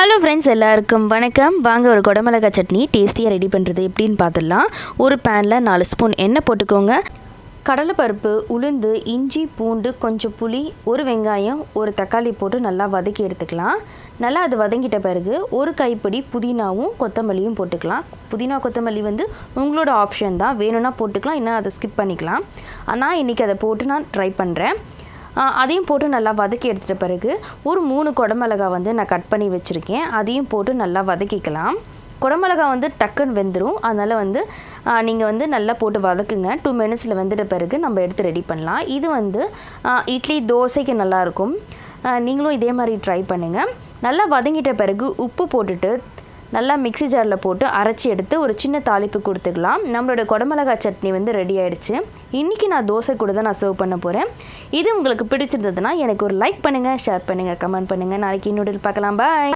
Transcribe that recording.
Hello friends, எல்லாருக்கும் வணக்கம். வாங்க ஒரு குடமிளகா சட்னி டேஸ்டியாக ரெடி பண்ணுறது எப்படின்னு பார்த்துடலாம். ஒரு பேனில் 4 ஸ்பூன் எண்ணெய் போட்டுக்கோங்க. கடலைப்பருப்பு, உளுந்து, இஞ்சி, பூண்டு, கொஞ்சம் புளி, ஒரு வெங்காயம், ஒரு தக்காளி போட்டு நல்லா வதக்கி எடுத்துக்கலாம். நல்லா அது வதங்கிட்ட பிறகு ஒரு கைப்பிடி புதினாவும் கொத்தமல்லியும் போட்டுக்கலாம். புதினா கொத்தமல்லி உங்களோட ஆப்ஷன் தான், வேணும்னா போட்டுக்கலாம், இல்லைனா அதை ஸ்கிப் பண்ணிக்கலாம். ஆனால் இன்றைக்கி அதை போட்டு நான் ட்ரை பண்ணுறேன். அதையும் போட்டு நல்லா வதக்கி எடுத்துகிட்ட பிறகு ஒரு 3 குடமிளகா நான் கட் பண்ணி வச்சுருக்கேன். அதையும் போட்டு நல்லா வதக்கிக்கலாம். குடமிளகா டக்குன்னு வெந்துடும். அதனால் நீங்கள் நல்லா போட்டு வதக்குங்க. 2 மினிட்ஸில் வெந்துட்ட பிறகு நம்ம எடுத்து ரெடி பண்ணலாம். இது இட்லி, தோசைக்கு நல்லாயிருக்கும். நீங்களும் இதே மாதிரி ட்ரை பண்ணுங்கள். நல்லா வதங்கிட்ட பிறகு உப்பு போட்டுட்டு நல்லா மிக்ஸி ஜாரில் போட்டு அரைச்சி எடுத்து ஒரு சின்ன தாளிப்பு கொடுத்துக்கலாம். நம்மளோட குடமிளகா சட்னி ரெடி ஆகிடுச்சு. இன்றைக்கி நான் தோசை கூட தான் நான் சர்வ் பண்ண போகிறேன். இது உங்களுக்கு பிடிச்சிருந்ததுன்னா எனக்கு ஒரு லைக் பண்ணுங்கள், ஷேர் பண்ணுங்கள், கமெண்ட் பண்ணுங்கள். நாளைக்கு இன்னொரு பார்க்கலாம். பாய்.